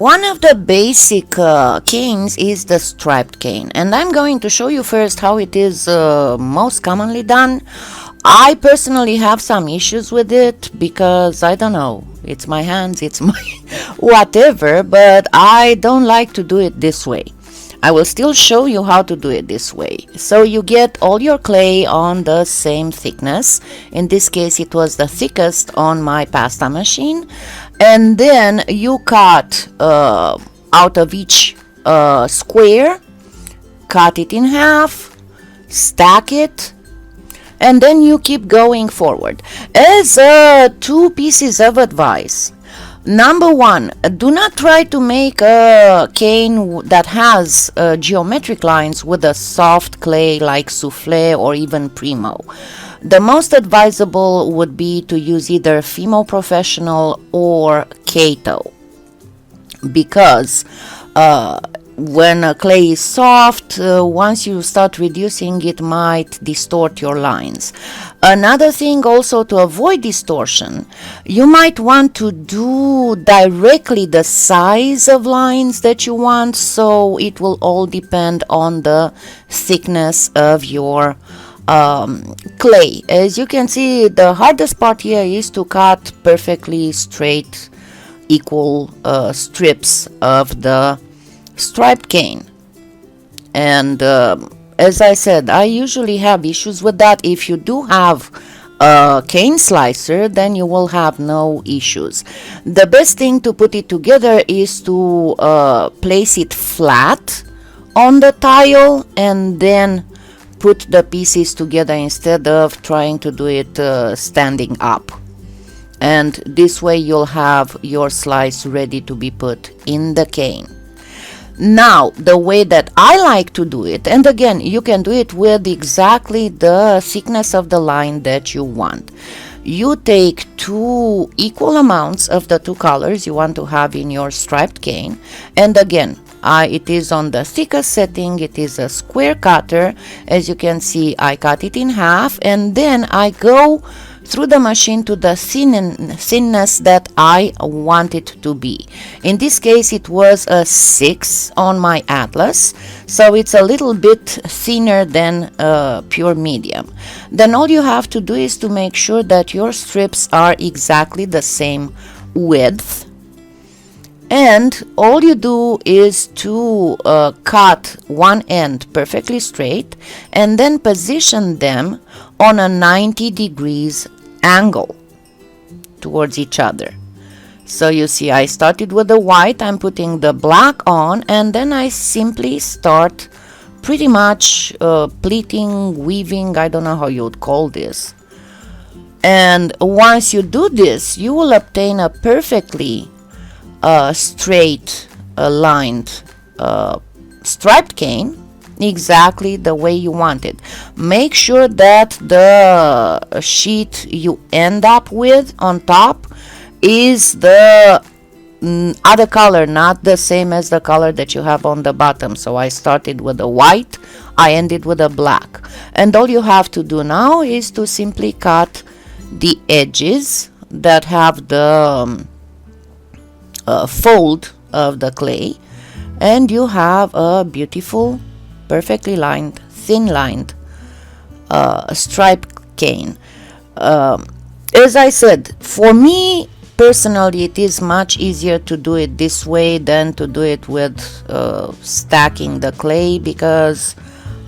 One of the basic canes is the striped cane, and I'm going to show you first how it is most commonly done. I personally have some issues with it because I don't know, it's my hands, it's my whatever, but I don't like to do it this way. I will still show you how to do it this way. So you get all your clay on the same thickness. In this case it was the thickest on my pasta machine, and then you cut out of each square, cut it in half, stack it, and then you keep going forward. As two pieces of advice: number one, do not try to make a cane that has geometric lines with a soft clay like souffle or even Premo. The most advisable would be to use either Fimo Professional or Kato, because when a clay is soft, once you start reducing, it might distort your lines. Another thing also, to avoid distortion, you might want to do directly the size of lines that you want, so it will all depend on the thickness of your clay. As you can see, the hardest part here is to cut perfectly straight, equal strips of the striped cane. And as I said, I usually have issues with that. If you do have a cane slicer, then you will have no issues. The best thing to put it together is to place it flat on the tile and then put the pieces together instead of trying to do it standing up. And this way you'll have your slice ready to be put in the cane. Now, the way that I like to do it, and again, you can do it with exactly the thickness of the line that you want. You take two equal amounts of the two colors you want to have in your striped cane, and again, it is on the thickest setting. It is a square cutter. As you can see, I cut it in half, and then I go through the machine to the thinness that I want it to be. In this case it was a 6 on my Atlas, so it's a little bit thinner than pure medium. Then all you have to do is to make sure that your strips are exactly the same width, and all you do is to cut one end perfectly straight and then position them on a 90 degrees angle towards each other. So you see, I started with the white, I'm putting the black on, and then I simply start pretty much pleating, weaving, I don't know how you would call this. And once you do this, you will obtain a perfectly straight lined striped cane, exactly the way you want it. Make sure that the sheet you end up with on top is the other color, not the same as the color that you have on the bottom. So I started with a white, I ended with a black, and all you have to do now is to simply cut the edges that have the fold of the clay, and you have a beautiful, perfectly lined, thin lined striped cane. As I said, for me personally, it is much easier to do it this way than to do it with stacking the clay, because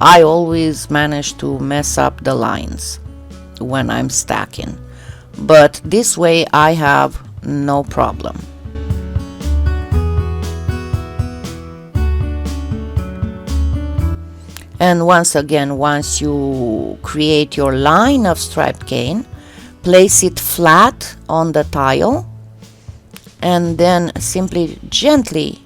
I always manage to mess up the lines when I'm stacking. But this way I have no problem. And once again, once you create your line of striped cane, place it flat on the tile and then simply gently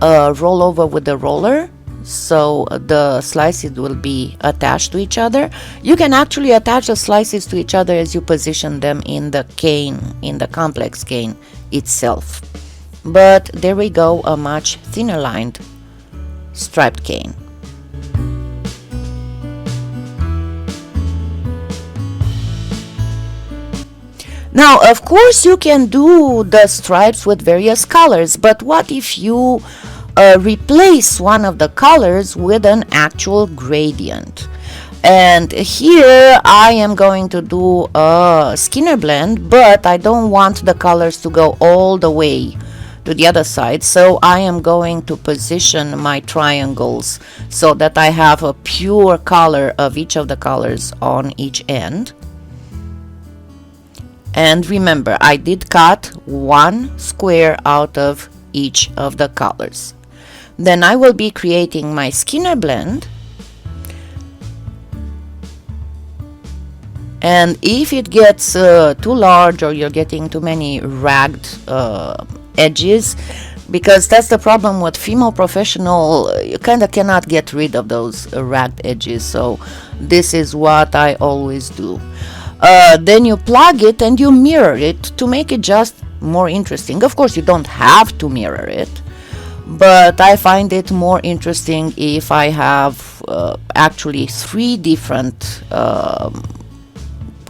roll over with the roller, so the slices will be attached to each other. You can actually attach the slices to each other as you position them in the cane, in the complex cane itself. But there we go, a much thinner lined striped cane. Now, of course, you can do the stripes with various colors, but what if you replace one of the colors with an actual gradient? And here I am going to do a Skinner blend, but I don't want the colors to go all the way to the other side, so I am going to position my triangles so that I have a pure color of each of the colors on each end. And remember, I did cut one square out of each of the colors. Then I will be creating my Skinner blend. And if it gets too large, or you're getting too many ragged edges, because that's the problem with Fimo Professional, you kind of cannot get rid of those ragged edges, so this is what I always do. Then you plug it and you mirror it to make it just more interesting. Of course, you don't have to mirror it, but I find it more interesting if I have actually three different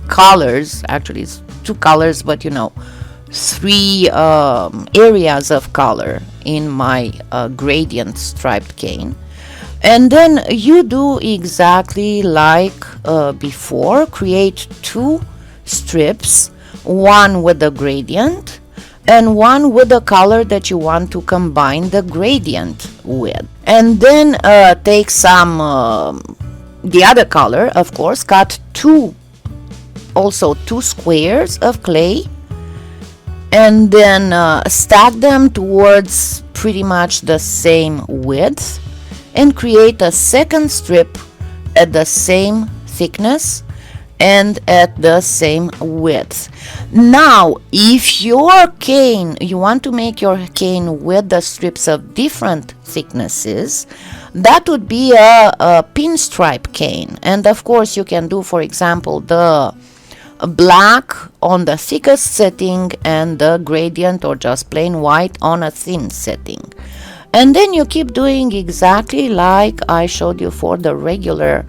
colors. Actually, it's two colors, but you know, three areas of color in my gradient striped cane. And then you do exactly like before. Create two strips, one with the gradient and one with the color that you want to combine the gradient with. And then take some the other color, of course, cut two squares of clay, and then stack them towards pretty much the same width, and create a second strip at the same thickness and at the same width. Now, if you want to make your cane with the strips of different thicknesses, that would be a pinstripe cane. And of course, you can do, for example, the black on the thickest setting and the gradient or just plain white on a thin setting. And then you keep doing exactly like I showed you for the regular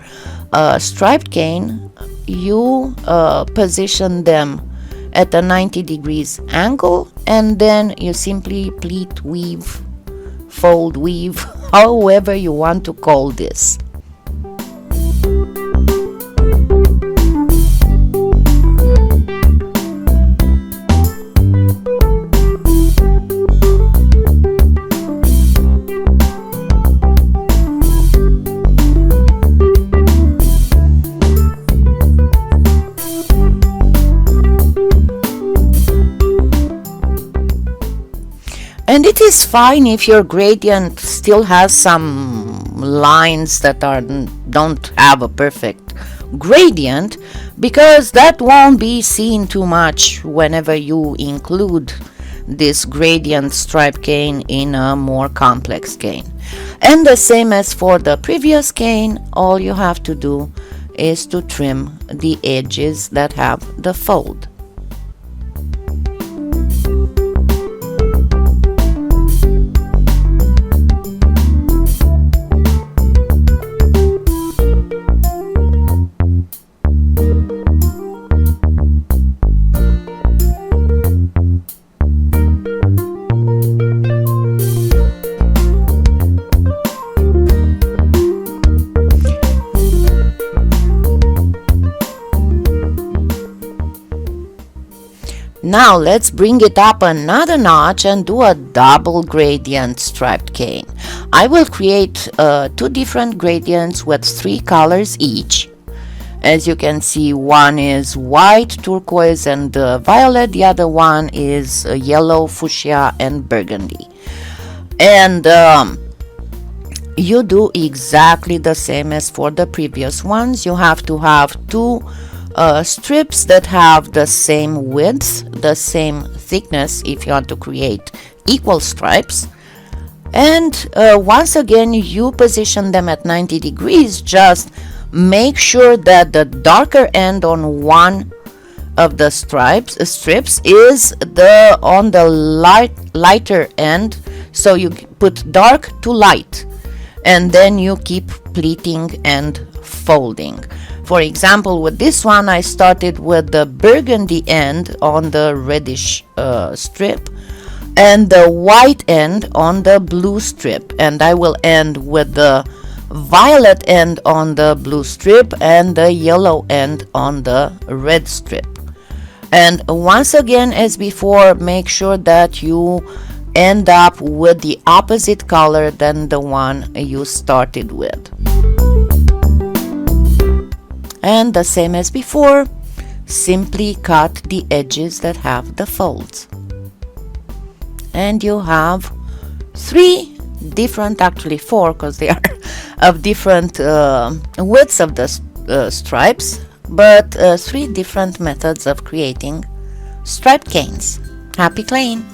striped cane. You position them at a 90 degrees angle, and then you simply pleat, weave, fold, weave, however you want to call this. And it is fine if your gradient still has some lines that don't have a perfect gradient, because that won't be seen too much whenever you include this gradient stripe cane in a more complex cane. And the same as for the previous cane, all you have to do is to trim the edges that have the fold. Now let's bring it up another notch and do a double gradient striped cane. I will create two different gradients with three colors each. As you can see, one is white, turquoise, and violet. The other one is yellow, fuchsia, and burgundy. And you do exactly the same as for the previous ones. You have to have two strips that have the same width, the same thickness if you want to create equal stripes. And once again, you position them at 90 degrees. Just make sure that the darker end on one of the strips is on the lighter end. So you put dark to light, and then you keep pleating and folding. For example, with this one, I started with the burgundy end on the reddish strip and the white end on the blue strip, and I will end with the violet end on the blue strip and the yellow end on the red strip. And once again, as before, make sure that you end up with the opposite color than the one you started with. And the same as before, simply cut the edges that have the folds. And you have three different, actually four, because they are of different widths of the stripes, but three different methods of creating striped canes. Happy claying!